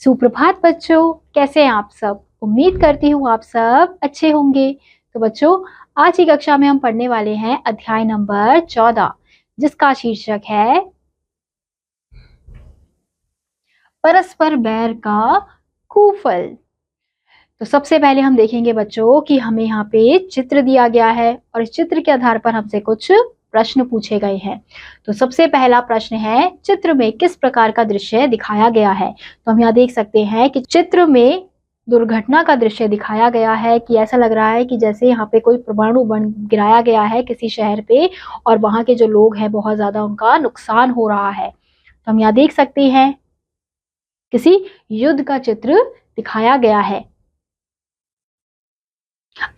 सुप्रभात बच्चों, कैसे हैं आप सब। उम्मीद करती हूँ आप सब अच्छे होंगे। तो बच्चों, आज की कक्षा में हम पढ़ने वाले हैं अध्याय नंबर 14, जिसका शीर्षक है परस्पर बैर का कुफल। तो सबसे पहले हम देखेंगे बच्चों कि हमें यहाँ पे चित्र दिया गया है और इस चित्र के आधार पर हमसे कुछ प्रश्न पूछे गए हैं। तो सबसे पहला प्रश्न है, चित्र में किस प्रकार का दृश्य दिखाया गया है। तो हम यहाँ देख सकते हैं कि चित्र में दुर्घटना का दृश्य दिखाया गया है कि ऐसा लग रहा है कि जैसे यहाँ पे कोई परमाणु बम गिराया गया है किसी शहर पे और वहां के जो लोग हैं बहुत ज्यादा उनका नुकसान हो रहा है। तो हम यहाँ देख सकते हैं किसी युद्ध का चित्र दिखाया गया है।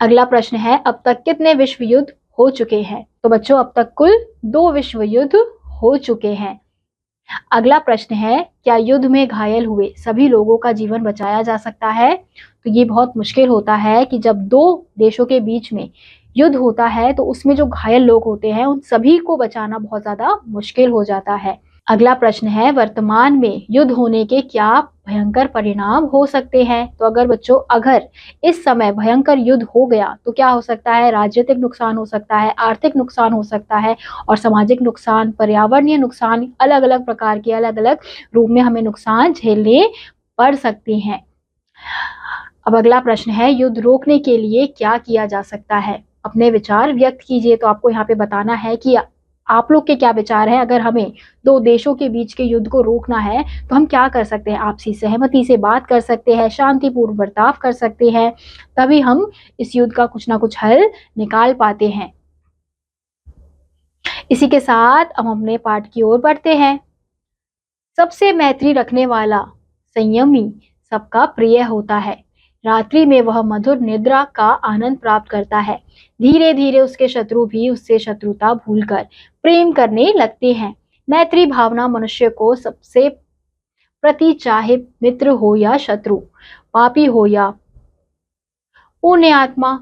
अगला प्रश्न है, अब तक कितने विश्व युद्ध हो चुके हैं। तो बच्चों, अब तक कुल 2 विश्व युद्ध हो चुके हैं। अगला प्रश्न है, क्या युद्ध में घायल हुए सभी लोगों का जीवन बचाया जा सकता है। तो ये बहुत मुश्किल होता है कि जब 2 देशों के बीच में युद्ध होता है तो उसमें जो घायल लोग होते हैं उन सभी को बचाना बहुत ज्यादा मुश्किल हो जाता है। अगला प्रश्न है, वर्तमान में युद्ध होने के क्या भयंकर परिणाम हो सकते हैं। तो अगर इस समय भयंकर युद्ध हो गया तो क्या हो सकता है, राजनीतिक नुकसान हो सकता है, आर्थिक नुकसान हो सकता है और सामाजिक नुकसान, पर्यावरणीय नुकसान, अलग अलग प्रकार के अलग अलग रूप में हमें नुकसान झेलने पड़ सकते हैं। अब अगला प्रश्न है, युद्ध रोकने के लिए क्या किया जा सकता है। अपने विचार व्यक्त कीजिए। तो आपको यहाँ पे बताना है कि आप लोग के क्या विचार हैं। अगर हमें 2 देशों के बीच के युद्ध को रोकना है तो हम क्या कर सकते हैं। आपसी सहमति से बात कर सकते हैं, शांतिपूर्ण बर्ताव कर सकते हैं, तभी हम इस युद्ध का कुछ ना कुछ हल निकाल पाते हैं। इसी के साथ हम अपने पाठ की ओर बढ़ते हैं। सबसे मैत्री रखने वाला संयमी सबका प्रिय होता है। रात्रि में वह मधुर निद्रा का आनंद प्राप्त करता है। धीरे धीरे उसके शत्रु भी उससे शत्रुता भूलकर प्रेम करने लगते हैं। मैत्री भावना मनुष्य को सबसे प्रति, चाहे मित्र हो या शत्रु, पापी हो या पुण्य आत्मा,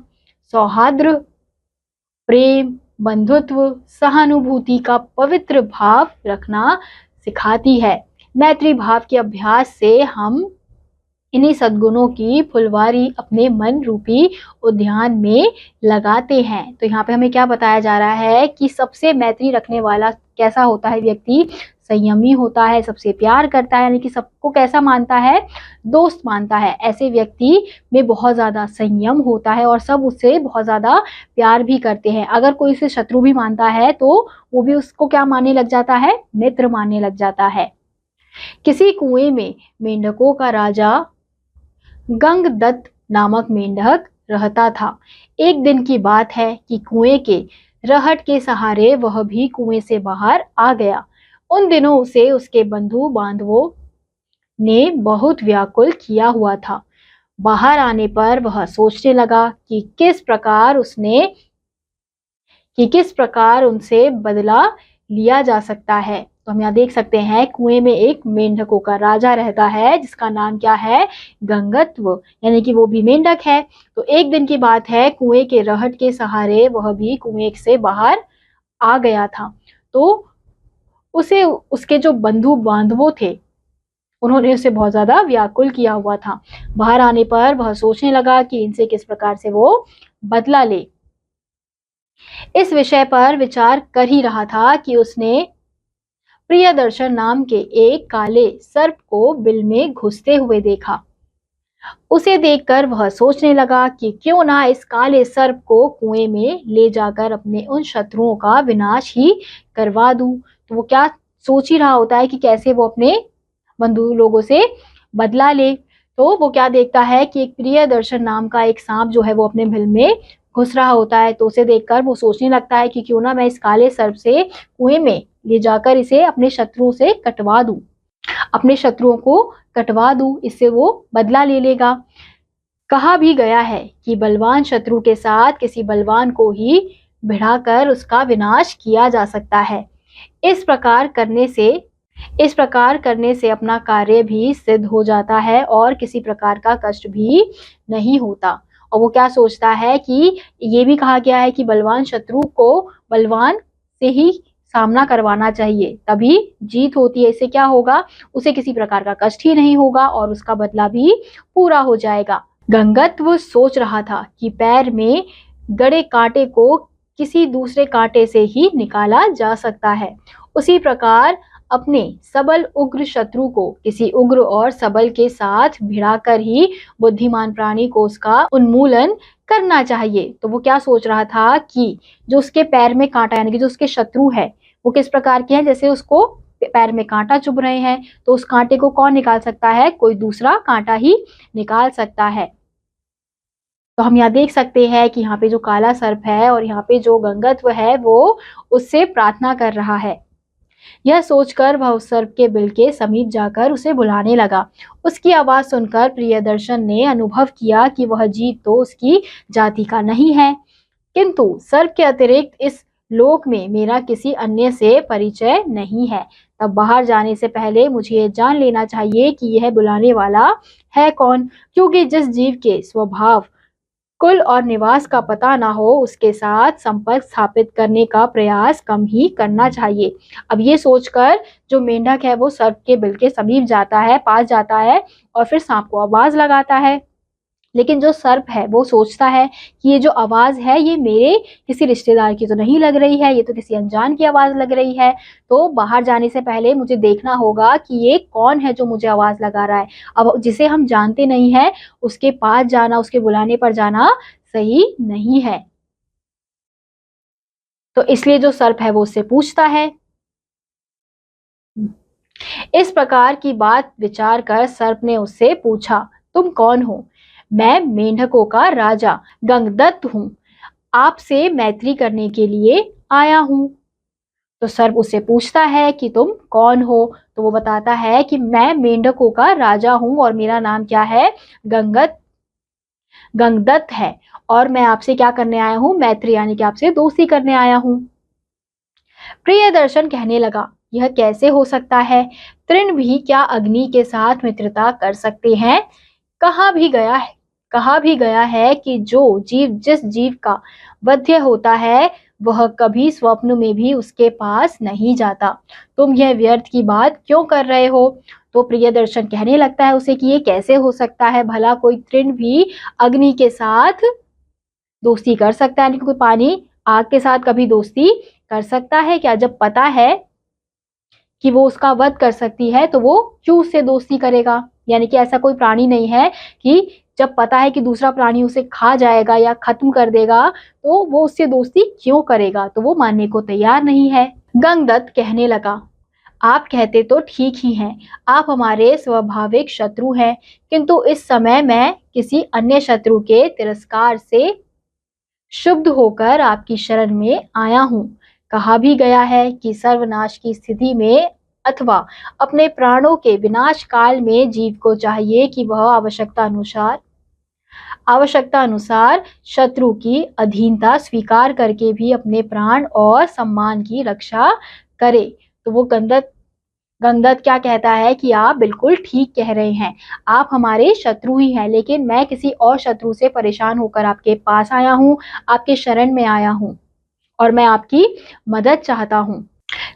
सौहार्द, प्रेम, बंधुत्व, सहानुभूति का पवित्र भाव रखना सिखाती है। मैत्री भाव के अभ्यास से हम इन्हीं सद्गुणों की फुलवारी अपने मन रूपी उद्यान में लगाते हैं। तो यहाँ पे हमें क्या बताया जा रहा है कि सबसे मैत्री रखने वाला कैसा होता है व्यक्ति, संयमी होता है, सबसे प्यार करता है, यानी कि सबको कैसा मानता है, दोस्त मानता है। ऐसे व्यक्ति में बहुत ज्यादा संयम होता है और सब उससे बहुत ज्यादा प्यार भी करते हैं। अगर कोई उसे शत्रु भी मानता है तो वो भी उसको क्या मानने लग जाता है, मित्र मानने लग जाता है। किसी कुएं में मेंढकों का राजा गंगदत्त नामक मेंढक रहता था। एक दिन की बात है कि कुएं के रहट के सहारे वह भी कुएं से बाहर आ गया। उन दिनों उसे उसके बंधु बांधवों ने बहुत व्याकुल किया हुआ था। बाहर आने पर वह सोचने लगा कि किस प्रकार उनसे बदला लिया जा सकता है। तो हम यहाँ देख सकते हैं कुएं में एक मेंढकों का राजा रहता है जिसका नाम क्या है, गंगत्व, यानी कि वो भी मेंढक है। तो एक दिन की बात है, कुएं के रहट के सहारे वह भी कुएं से बाहर आ गया था। तो उसे उसके जो बंधु बांधवों थे उन्होंने उसे बहुत ज्यादा व्याकुल किया हुआ था। बाहर आने पर वह सोचने लगा कि इनसे किस प्रकार से वो बदला ले। इस विषय पर विचार कर ही रहा था कि उसने प्रियदर्शन नाम के एक काले सर्प को बिल में घुसते हुए देखा। उसे देखकर वह सोचने लगा कि क्यों ना इस काले सर्प को कुएं में ले जाकर अपने उन शत्रुओं का विनाश ही करवा दूं। तो वो क्या सोच ही रहा होता है कि कैसे वो अपने बंधु लोगों से बदला ले। तो वो क्या देखता है कि एक प्रियदर्शन नाम का एक सांप जो है वो अपने बिल में घुस रहा होता है। तो उसे देखकर वो सोचने लगता है कि क्यों ना मैं इस काले सर्प से कुएं में ले जाकर इसे अपने शत्रुओं से कटवा दूं, अपने शत्रुओं को कटवा दूं, इससे वो बदला ले लेगा। कहा भी गया है कि बलवान शत्रु के साथ किसी बलवान को ही भिड़ाकर उसका विनाश किया जा सकता है। इस प्रकार करने से अपना कार्य भी सिद्ध हो जाता है और किसी प्रकार का कष्ट भी नहीं होता। और वो क्या सोचता है कि ये भी कहा गया है कि बलवान शत्रु को बलवान से ही सामना करवाना चाहिए, तभी जीत होती है। इससे क्या होगा, उसे किसी प्रकार का कष्ट ही नहीं होगा और उसका बदला भी पूरा हो जाएगा। गंगत्व सोच रहा था कि पैर में गड़े कांटे को किसी दूसरे कांटे से ही निकाला जा सकता है। उसी प्रकार अपने सबल उग्र शत्रु को किसी उग्र और सबल के साथ भिड़ाकर ही बुद्धिमान प्राणी को उसका उन्मूलन करना चाहिए। तो वो क्या सोच रहा था कि जो उसके पैर में कांटा, यानी कि जो उसके शत्रु है, वो किस प्रकार के हैं, जैसे उसको पैर में कांटा चुभ रहे हैं, तो उस कांटे को कौन निकाल सकता है, कोई दूसरा कांटा ही निकाल सकता है। तो हम यहाँ देख सकते हैं कि यहाँ पे जो काला सर्प है और यहाँ पे जो गंगत्व है वो उससे प्रार्थना कर रहा है। यह सोचकर वह उस सर्प के बिल के समीप जाकर उसे बुलाने लगा। उसकी आवाज सुनकर प्रियदर्शन ने अनुभव किया कि वह जीव तो उसकी जाति का नहीं है, किंतु सर्प के अतिरिक्त इस लोक में मेरा किसी अन्य से परिचय नहीं है। तब बाहर जाने से पहले मुझे ये जान लेना चाहिए कि यह बुलाने वाला है कौन, क्योंकि जिस जीव के स्वभाव, कुल और निवास का पता ना हो, उसके साथ संपर्क स्थापित करने का प्रयास कम ही करना चाहिए। अब ये सोचकर जो मेंढक है वो सर्प के बिल के समीप जाता है, पास जाता है और फिर सांप को आवाज लगाता है। लेकिन जो सर्प है वो सोचता है कि ये जो आवाज है ये मेरे किसी रिश्तेदार की तो नहीं लग रही है, ये तो किसी अनजान की आवाज लग रही है। तो बाहर जाने से पहले मुझे देखना होगा कि ये कौन है जो मुझे आवाज लगा रहा है। अब जिसे हम जानते नहीं है उसके पास जाना, उसके बुलाने पर जाना सही नहीं है। तो इसलिए जो सर्प है वो उससे पूछता है। इस प्रकार की बात विचार कर सर्प ने उससे पूछा, तुम कौन हो? मैं मेंढकों का राजा गंगदत्त हूँ, आपसे मैत्री करने के लिए आया हूँ। तो सर्प उससे पूछता है कि तुम कौन हो? तो वो बताता है कि मैं मेंढकों का राजा हूँ और मेरा नाम क्या है, गंगदत्त है, और मैं आपसे क्या करने आया हूँ, मैत्री यानी कि आपसे दोस्ती करने आया हूँ। प्रियदर्शन कहने लगा, यह कैसे हो सकता है? तृण भी क्या अग्नि के साथ मित्रता कर सकते हैं? कहा भी गया है कि जिस जीव का वध्य होता है वह कभी स्वप्न में भी उसके पास नहीं जाता। तुम यह व्यर्थ की बात क्यों कर रहे हो? तो प्रियदर्शन कहने लगता है उसे कि ये कैसे हो सकता है, भला कोई तृण भी अग्नि के साथ दोस्ती कर सकता है, यानी कोई पानी आग के साथ कभी दोस्ती कर सकता है क्या? जब पता है कि वो उसका वध कर सकती है तो वो क्यों उससे दोस्ती करेगा? यानी कि ऐसा कोई प्राणी नहीं है कि जब पता है कि दूसरा प्राणी उसे खा जाएगा या खत्म कर देगा तो वो उससे दोस्ती क्यों करेगा? तो वो मानने को तैयार नहीं है। गंगदत्त कहने लगा, आप कहते तो ठीक ही हैं, आप हमारे स्वाभाविक शत्रु हैं, किंतु इस समय मैं किसी अन्य शत्रु के तिरस्कार से शुद्ध होकर आपकी शरण में आया हूँ। कहा भी गया है कि सर्वनाश की स्थिति में अथवा अपने प्राणों के विनाश काल में जीव को चाहिए कि वह आवश्यकता अनुसार शत्रु की अधीनता स्वीकार करके भी अपने प्राण और सम्मान की रक्षा करे। तो वो गंगदत्त क्या कहता है कि आप बिल्कुल ठीक कह रहे हैं, आप हमारे शत्रु ही हैं, लेकिन मैं किसी और शत्रु से परेशान होकर आपके पास आया हूँ, आपके शरण में आया हूँ और मैं आपकी मदद चाहता हूँ।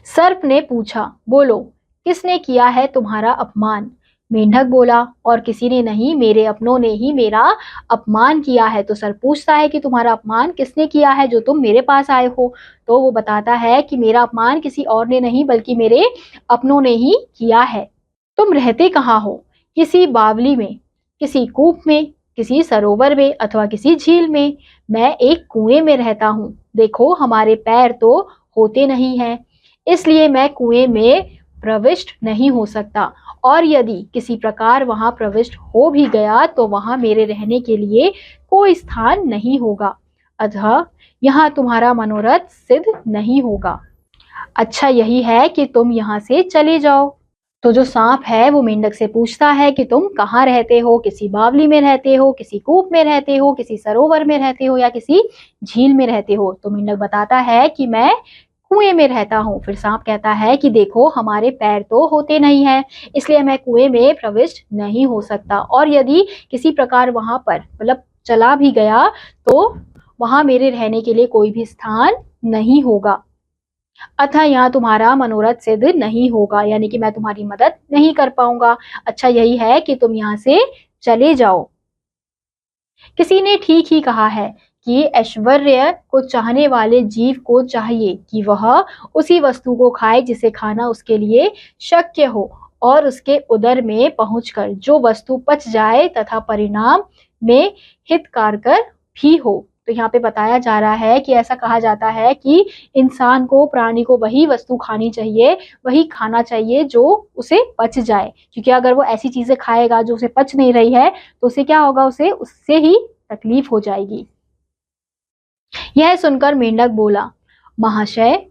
सर्प ने पूछा, बोलो, किसने किया है तुम्हारा अपमान? मेंढक बोला, और किसी ने नहीं, मेरे अपनों ने ही मेरा अपमान किया है। तो सर्प पूछता है कि तुम्हारा अपमान किसने किया है जो तुम मेरे पास आए हो? तो वो बताता है कि मेरा अपमान किसी और ने नहीं बल्कि मेरे अपनों ने ही किया है। तुम रहते कहाँ हो? किसी बावली में, किसी कूप में, किसी सरोवर में अथवा किसी झील में? मैं एक कुएं में रहता हूँ। देखो, हमारे पैर तो होते नहीं हैं, इसलिए मैं कुएं में प्रविष्ट नहीं हो सकता, और यदि किसी प्रकार वहां प्रविष्ट हो भी गया तो वहां मेरे रहने के लिए कोई स्थान नहीं होगा, अतः यहाँ तुम्हारा मनोरथ सिद्ध नहीं होगा। अच्छा यही है कि तुम यहाँ से चले जाओ। तो जो सांप है वो मेंढक से पूछता है कि तुम कहाँ रहते हो? किसी बावली में रहते हो, किसी कूप में रहते हो, किसी सरोवर में रहते हो या किसी झील में रहते हो? तो मेंढक बताता है कि मैं कुएं में रहता हूँ। फिर सांप कहता है कि देखो, हमारे पैर तो होते नहीं हैं, इसलिए मैं कुएं में प्रविष्ट नहीं हो सकता, और यदि किसी प्रकार वहां पर मतलब चला भी गया तो वहां मेरे रहने के लिए कोई भी स्थान नहीं होगा। अतः यहाँ तुम्हारा मनोरथ सिद्ध नहीं होगा, यानी कि मैं तुम्हारी मदद नहीं कर पाऊंगा। अच्छा यही है कि तुम यहाँ से चले जाओ। किसी ने ठीक ही कहा है कि ऐश्वर्य को चाहने वाले जीव को चाहिए कि वह उसी वस्तु को खाए जिसे खाना उसके लिए शक्य हो, और उसके उदर में पहुंचकर जो वस्तु पच जाए तथा परिणाम में हितकारकर भी हो। तो यहाँ पे बताया जा रहा है कि ऐसा कहा जाता है कि इंसान को, प्राणी को वही वस्तु खानी चाहिए, वही खाना चाहिए जो उसे पच जाए, क्योंकि अगर वो ऐसी चीजें खाएगा जो उसे पच नहीं रही है तो उसे क्या होगा, उसे उससे ही तकलीफ हो जाएगी। यह सुनकर मेंढक बोला, महाशय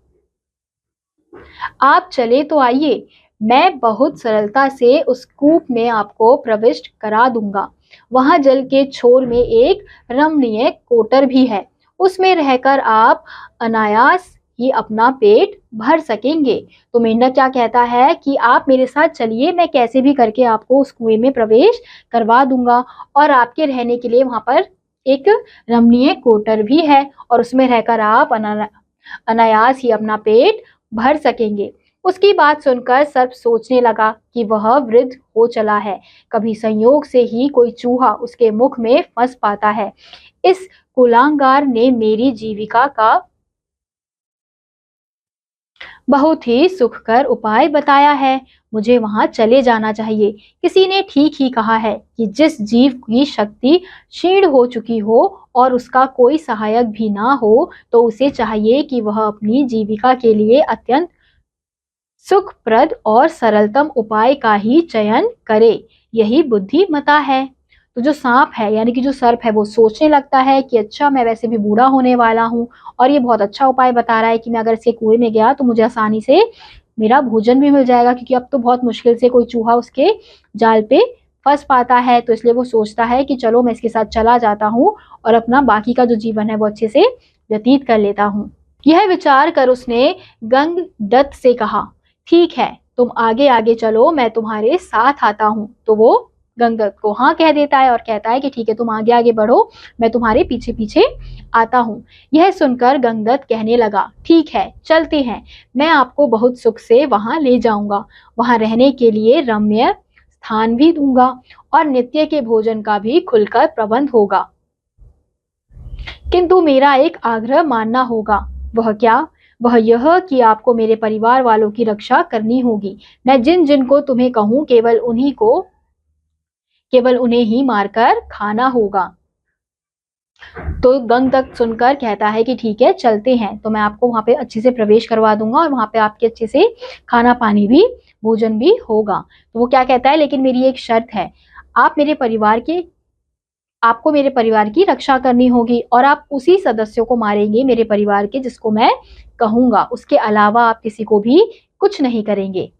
आप चले तो आइए, मैं बहुत सरलता से उस कूप में आपको प्रविष्ट करा दूंगा। वहां जल के छोर में एक रमणीय कोटर भी है, उसमें रहकर आप अनायास ही अपना पेट भर सकेंगे। तो मेंढक क्या कहता है कि आप मेरे साथ चलिए, मैं कैसे भी करके आपको उस कुएं में प्रवेश करवा दूंगा, और आपके रहने के लिए वहां पर एक रमणीय कोटर भी है, और उसमें रहकर आप अनायास ही अपना पेट भर सकेंगे। उसकी बात सुनकर सर्प सोचने लगा कि वह वृद्ध हो चला है, कभी संयोग से ही कोई चूहा उसके मुख में फंस पाता है। इस कुलांगार ने मेरी जीविका का बहुत ही सुखकर उपाय बताया है, मुझे वहां चले जाना चाहिए। किसी ने ठीक ही कहा है कि जिस जीव की शक्ति क्षीण हो चुकी हो और उसका कोई सहायक भी ना हो, तो उसे चाहिए कि वह अपनी जीविका के लिए अत्यंत सुखप्रद और सरलतम उपाय का ही चयन करे, यही बुद्धिमता है। तो जो सांप है, यानी कि जो सर्प है, वो सोचने लगता है कि अच्छा मैं वैसे भी बूढ़ा होने वाला हूँ, और ये बहुत अच्छा उपाय बता रहा है कि मैं अगर इसके कुएं में गया तो मुझे आसानी से मेरा भोजन भी मिल जाएगा, क्योंकि अब तो बहुत मुश्किल से कोई चूहा उसके जाल पे फंस पाता है। तो इसलिए वो सोचता है कि चलो मैं इसके साथ चला जाता हूँ और अपना बाकी का जो जीवन है वो अच्छे से व्यतीत कर लेता हूँ। यह विचार कर उसने गंगदत्त से कहा, ठीक है तुम आगे आगे चलो, मैं तुम्हारे साथ आता हूँ। तो वो गंगदत्त को हाँ कह देता है और कहता है कि ठीक है तुम आगे आगे बढ़ो, मैं तुम्हारे पीछे पीछे आता हूँ। यह सुनकर गंगदत्त कहने लगा, ठीक है चलते हैं, मैं आपको बहुत सुख से वहां ले जाऊंगा, वहां रहने के लिए रम्य स्थान भी दूंगा और नित्य के भोजन का भी खुलकर प्रबंध होगा। किंतु मेरा एक आग्रह मानना होगा। वह क्या? वह यह कि आपको मेरे परिवार वालों की रक्षा करनी होगी। मैं जिन जिन को तुम्हें कहूं केवल उन्हें ही मारकर खाना होगा। तो गंगदत्त सुनकर कहता है कि ठीक है चलते हैं, तो मैं आपको वहां पे अच्छे से प्रवेश करवा दूंगा और वहां पे आपके अच्छे से खाना पानी भी, भोजन भी होगा। तो वो क्या कहता है, लेकिन मेरी एक शर्त है, आपको मेरे परिवार की रक्षा करनी होगी और आप उसी सदस्यों को मारेंगे मेरे परिवार के जिसको मैं कहूंगा, उसके अलावा आप किसी को भी कुछ नहीं करेंगे।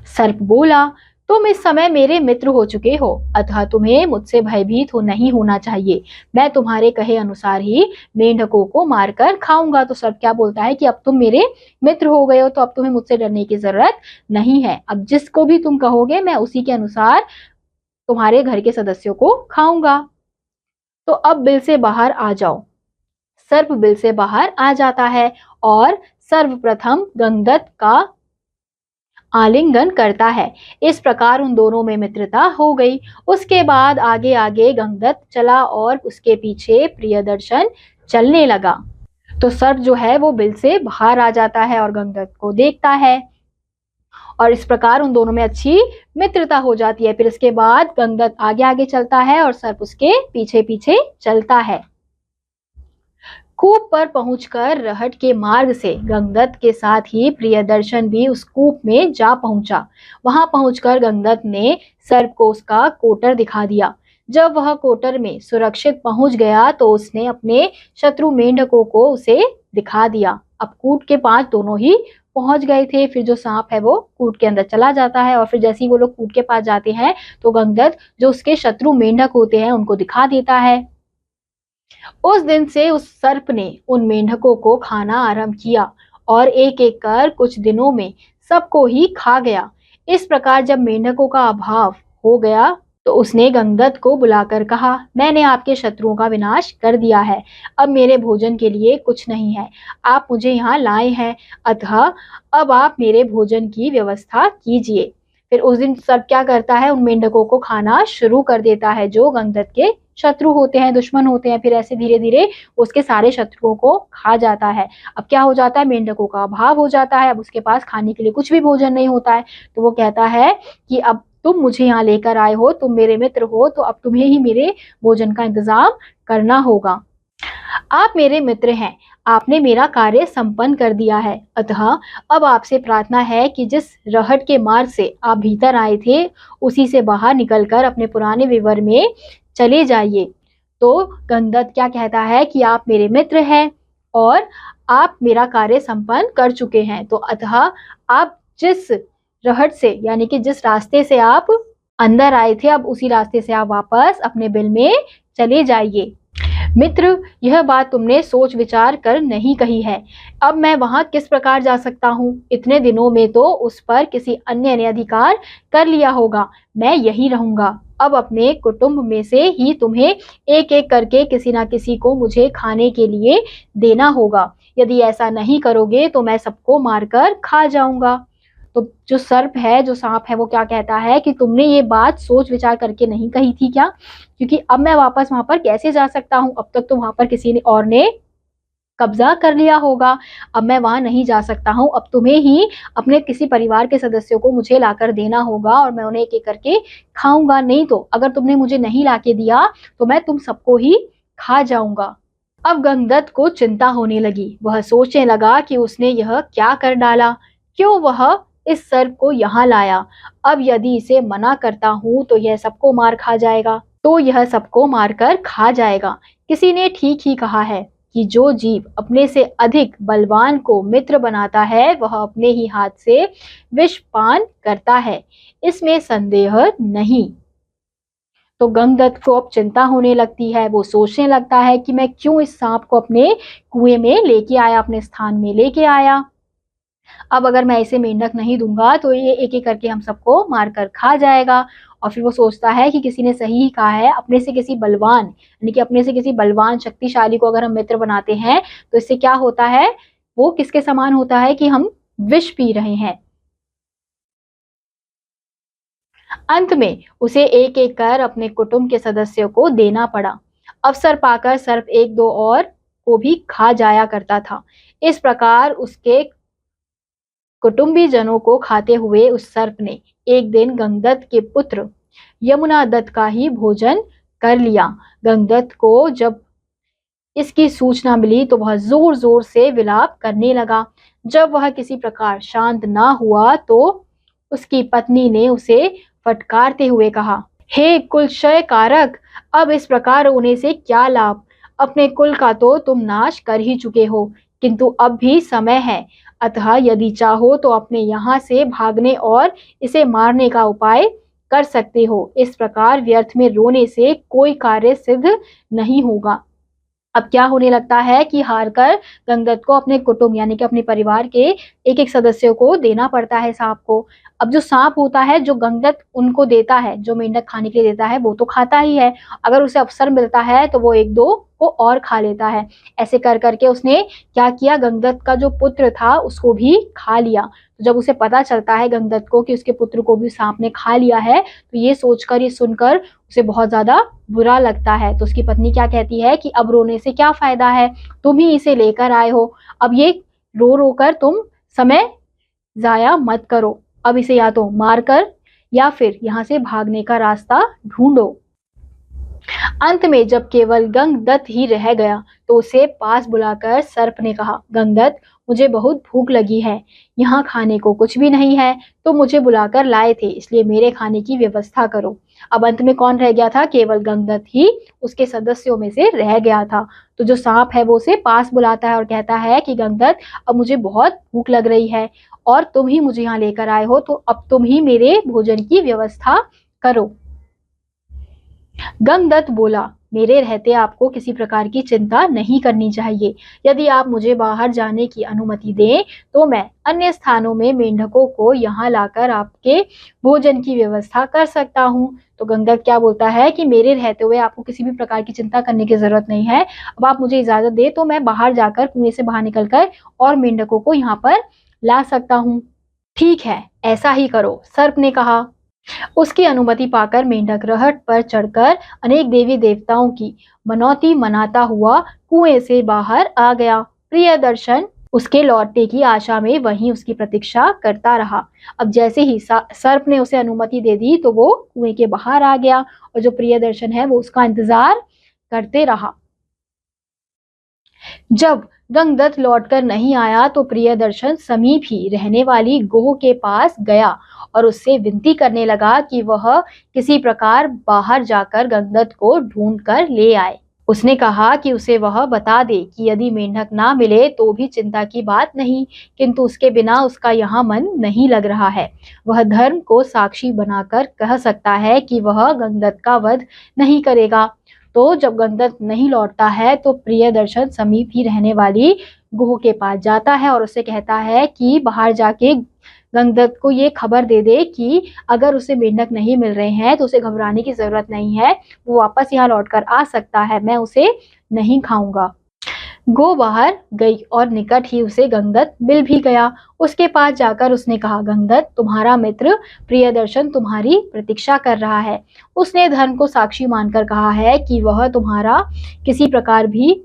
सर्प बोला, तुम इस समय मेरे मित्र हो चुके हो, अतः तुम्हें मुझसे भयभीत नहीं होना चाहिए। मैं तुम्हारे कहे अनुसार ही मेंढकों को मारकर खाऊंगा। तो सर्प क्या बोलता है कि अब तुम मेरे मित्र हो गए हो, तो अब तुम्हें मुझसे डरने की जरूरत नहीं है। अब जिसको भी तुम कहोगे मैं उसी के अनुसार तुम्हारे घर के सदस्यों को खाऊंगा। तो अब बिल से बाहर आ जाओ। सर्प बिल से बाहर आ जाता है और सर्वप्रथम गंगदत्त का आलिंगन करता है। इस प्रकार उन दोनों में मित्रता हो गई। उसके बाद आगे आगे गंगदत्त चला और उसके पीछे प्रियदर्शन चलने लगा। तो सर्प जो है वो बिल से बाहर आ जाता है और गंगदत्त को देखता है, और इस प्रकार उन दोनों में अच्छी मित्रता हो जाती है। फिर इसके बाद गंगदत्त आगे आगे चलता है और सर्प उसके पीछे पीछे चलता है। कूप पर पहुंचकर रहट के मार्ग से गंगदत्त के साथ ही प्रियदर्शन भी उस कूप में जा पहुंचा। वहां पहुंचकर गंगदत्त ने सर्प को उसका कोटर दिखा दिया। जब वह कोटर में सुरक्षित पहुंच गया तो उसने अपने शत्रु मेंढकों को उसे दिखा दिया। अब कूट के पास दोनों ही पहुंच गए थे। फिर जो सांप है वो कूट के अंदर चला जाता है और फिर जैसे ही वो लोग कूट के पास जाते हैं तो गंगदत्त जो उसके शत्रु मेंढक होते हैं उनको दिखा देता है। उस दिन से उस सर्प ने उन मेंढकों को खाना आरंभ किया और एक एक कर कुछ दिनों में सबको ही खा गया। इस प्रकार जब मेंढकों का अभाव हो गया तो उसने गंगदत्त को बुलाकर कहा, मैंने आपके शत्रुओं का विनाश कर दिया है, अब मेरे भोजन के लिए कुछ नहीं है। आप मुझे यहाँ लाए हैं, अतः अब आप मेरे भोजन की व्यवस्था कीजिए। फिर उस दिन सर्प क्या करता है, उन मेंढकों को खाना शुरू कर देता है जो गंगदत्त के शत्रु होते हैं, दुश्मन होते हैं। फिर ऐसे धीरे धीरे उसके सारे शत्रुओं को खा जाता है। अब क्या हो जाता है, मेंढकों का अभाव हो जाता है, अब उसके पास खाने के लिए कुछ भी भोजन नहीं होता है। तो वो कहता है कि अब तुम मुझे यहाँ लेकर आए हो, तुम मेरे मित्र हो, तो अब तुम्हें ही मेरे भोजन का इंतजाम करना होगा। आप मेरे मित्र हैं, आपने मेरा कार्य संपन्न कर दिया है, अतः अब आपसे प्रार्थना है कि जिस रहट के मार्ग से आप भीतर आए थे उसी से बाहर निकलकर अपने पुराने विवर में चले जाइए। तो गंगदत्त क्या कहता है कि आप मेरे मित्र हैं और आप मेरा कार्य संपन्न कर चुके हैं, तो अतः आप जिस रहट से यानी कि जिस रास्ते से आप अंदर आए थे, अब उसी रास्ते से आप वापस अपने बिल में चले जाइए। मित्र, यह बात तुमने सोच विचार कर नहीं कही है। अब मैं वहां किस प्रकार जा सकता हूँ? इतने दिनों में तो उस पर किसी अन्य ने अधिकार कर लिया होगा। मैं यही रहूंगा। अब अपने कुटुंब में से ही तुम्हें एक एक करके किसी ना किसी को मुझे खाने के लिए देना होगा। यदि ऐसा नहीं करोगे तो मैं सबको मारकर खा जाऊंगा। तो जो सर्प है, जो सांप है, वो क्या कहता है कि तुमने ये बात सोच विचार करके नहीं कही थी क्या? क्योंकि अब मैं वापस वहां पर कैसे जा सकता हूँ? अब तक तो वहां पर किसी ने और ने कब्जा कर लिया होगा। अब मैं वहां नहीं जा सकता हूँ। अब तुम्हें ही अपने किसी परिवार के सदस्यों को मुझे लाकर देना होगा और मैं उन्हें एक एक करके खाऊंगा। नहीं तो अगर तुमने मुझे नहीं लाके दिया तो मैं तुम सबको ही खा जाऊंगा। अब गंगदत्त को चिंता होने लगी। वह सोचने लगा कि उसने यह क्या कर डाला, क्यों वह इस सर्प को यहाँ लाया। अब यदि इसे मना करता हूँ तो यह सबको मार खा जाएगा, तो यह सबको मारकर खा जाएगा। किसी ने ठीक ही कहा है कि जो जीव अपने से अधिक बलवान को मित्र बनाता है वह अपने ही हाथ से विष पान करता है, इसमें संदेह नहीं। तो गंगदत्त को अब चिंता होने लगती है। वो सोचने लगता है कि मैं क्यों इस सांप को अपने कुएं में लेके आया, अपने स्थान में लेके आया। अब अगर मैं इसे मेंढक नहीं दूंगा तो ये एक एक करके हम सबको मारकर खा जाएगा। और फिर वो सोचता है कि किसी ने सही ही कहा है, अपने से किसी बलवान यानी कि अपने से किसी बलवान शक्तिशाली को अगर हम मित्र बनाते हैं तो इससे क्या होता है, वो किसके समान होता है कि हम विष पी रहे हैं। अंत में उसे एक एक कर अपने कुटुंब के सदस्यों को देना पड़ा। अवसर पाकर सर्प एक दो और को भी खा जाया करता था। इस प्रकार उसके कुटुंबी जनों को खाते हुए उस सर्प ने एक दिन गंगदत्त के पुत्र यमुना दत्त का ही भोजन कर लिया। गंगदत्त को जब इसकी सूचना मिली तो वह जोर जोर से विलाप करने लगा। जब वह किसी प्रकार शांत ना हुआ तो उसकी पत्नी ने उसे फटकारते हुए कहा, हे कुलक्षय कारक, अब इस प्रकार रोने से क्या लाभ? अपने कुल का तो तुम नाश कर ही चुके हो, किंतु अब भी समय है। अतः यदि चाहो तो अपने यहाँ से भागने और इसे मारने का उपाय कर सकते हो। इस प्रकार व्यर्थ में रोने से कोई कार्य सिद्ध नहीं होगा। अब क्या होने लगता है कि हारकर गंगदत्त को अपने कुटुंब यानी कि अपने परिवार के एक एक सदस्यों को देना पड़ता है सांप को। अब जो सांप होता है, जो गंगदत्त उनको देता है, जो मेंढक खाने के लिए देता है, वो तो खाता ही है। अगर उसे अवसर मिलता है तो वो एक दो को और खा लेता है। ऐसे कर करके उसने क्या किया, गंगदत्त का जो पुत्र था उसको भी खा लिया। तो जब उसे पता चलता है गंगदत्त को कि उसके पुत्र को भी सांप ने खा लिया है, तो ये सोचकर, ये सुनकर उसे बहुत ज्यादा बुरा लगता है। तो उसकी पत्नी क्या कहती है कि अब रोने से क्या फायदा है, तुम ही इसे लेकर आए हो, अब ये रो रो कर तुम समय जाया मत करो। अब इसे या तो मार कर या फिर यहाँ से भागने का रास्ता ढूंढो। अंत में जब केवल गंगदत्त ही रह गया तो उसे पास बुलाकर सर्प ने कहा, गंगदत्त, मुझे बहुत भूख लगी है, यहाँ खाने को कुछ भी नहीं है, तो मुझे बुलाकर लाए थे, इसलिए मेरे खाने की व्यवस्था करो। अब अंत में कौन रह गया था, केवल गंगदत्त ही उसके सदस्यों में से रह गया था। तो जो सांप है वो उसे पास बुलाता है और कहता है कि गंगदत्त, अब मुझे बहुत भूख लग रही है और तुम ही मुझे यहाँ लेकर आए हो, तो अब तुम ही मेरे भोजन की व्यवस्था करो। गंगदत्त बोला, मेरे रहते आपको किसी प्रकार की चिंता नहीं करनी चाहिए। यदि आप मुझे बाहर जाने की अनुमति दें तो मैं अन्य स्थानों में मेंढकों को यहाँ लाकर आपके भोजन की व्यवस्था कर सकता हूँ। तो गंधर्व क्या बोलता है कि मेरे रहते हुए आपको किसी भी प्रकार की चिंता करने की जरूरत नहीं है। अब आप मुझे इजाजत दे तो मैं बाहर जाकर, कुएं से बाहर निकलकर और मेंढकों को यहाँ पर ला सकता हूँ। ठीक है, ऐसा ही करो, सर्प ने कहा। उसकी अनुमति पाकर मेंढक रहट पर चढ़कर अनेक देवी देवताओं की मनौती मनाता हुआ कुएं से बाहर आ गया। प्रियदर्शन उसके लौटने की आशा में वहीं उसकी प्रतीक्षा करता रहा। अब जैसे ही सर्प ने उसे अनुमति दे दी तो वो कुएं के बाहर आ गया और जो प्रियदर्शन है वो उसका इंतजार करते रहा। जब गंगदत्त लौटकर नहीं आया तो प्रियदर्शन समीप ही रहने वाली गोह के पास गया और उससे विनती करने लगा कि वह किसी प्रकार बाहर जाकर गंगदत्त को ढूंढ कर ले आए। उसने कहा कि उसे वह बता दे कि यदि मेंढक ना मिले तो भी चिंता की बात नहीं, किंतु उसके बिना उसका यहाँ मन नहीं लग रहा है। वह धर्म को साक्षी बनाकर कह सकता है कि वह गंगदत्त का वध नहीं करेगा। तो जब गंगदत्त नहीं लौटता है तो प्रियदर्शन समीप ही रहने वाली गोह के पास जाता है और उससे कहता है कि बाहर जाके गंगदत्त को ये खबर दे दे कि अगर उसे मेंढक नहीं मिल रहे हैं तो उसे घबराने की जरूरत नहीं है, वो वापस यहाँ लौटकर आ सकता है, मैं उसे नहीं खाऊंगा। गो बाहर गई और निकट ही उसे गंगदत्त मिल भी गया। उसके पास जाकर उसने कहा, गंगदत्त, तुम्हारा मित्र प्रियदर्शन तुम्हारी प्रतीक्षा कर रहा है। उसने धर्म को साक्षी मानकर कहा है कि वह तुम्हारा किसी प्रकार भी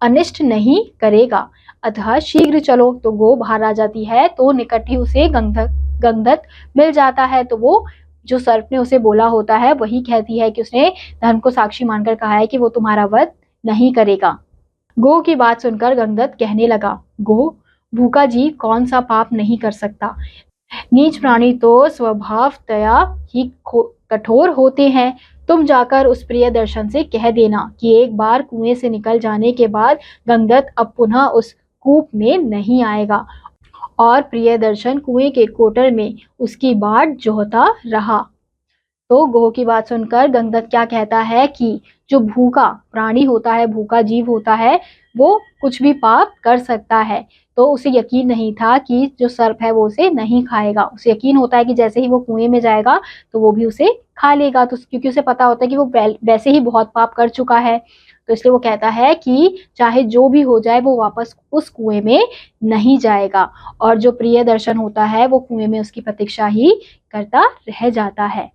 अनिष्ट नहीं करेगा, अतः शीघ्र चलो। तो गो बाहर आ जाती है तो निकट ही उसे गंगदत्त मिल जाता है। तो वो जो सर्प ने उसे बोला होता है वही कहती है कि उसने धर्म को साक्षी मानकर कहा है कि वो तुम्हारा वध नहीं करेगा। गो की बात सुनकर गंगदत्त कहने लगा, गो, भूखा जीव कौन सा पाप नहीं कर सकता। नीच प्राणी तो स्वभावतया ही कठोर होते हैं। तुम जाकर उस प्रियदर्शन से कह देना कि एक बार कुएं से निकल जाने के बाद गंगदत्त अब पुनः उस कूप में नहीं आएगा। और प्रियदर्शन कुएं के कोटर में उसकी बाट जोहता रहा। तो गोह की बात सुनकर गंगदत्त क्या कहता है कि जो भूखा प्राणी होता है, भूखा जीव होता है, वो कुछ भी पाप कर सकता है। तो उसे यकीन नहीं था कि जो सर्प है वो उसे नहीं खाएगा। उसे यकीन होता है कि जैसे ही वो कुएं में जाएगा तो वो भी उसे खा लेगा। तो क्योंकि उसे पता होता है कि वो वैसे ही बहुत पाप कर चुका है, तो इसलिए वो कहता है कि चाहे जो भी हो जाए वो वापस उस कुएं में नहीं जाएगा। और जो प्रियदर्शन होता है वो कुएं में उसकी प्रतीक्षा ही करता रह जाता है।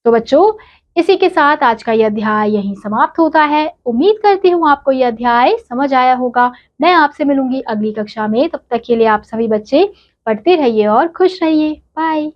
तो बच्चों, इसी के साथ आज का यह अध्याय यहीं समाप्त होता है। उम्मीद करती हूँ आपको यह अध्याय समझ आया होगा। मैं आपसे मिलूंगी अगली कक्षा में। तब तक के लिए आप सभी बच्चे पढ़ते रहिए और खुश रहिए। बाय।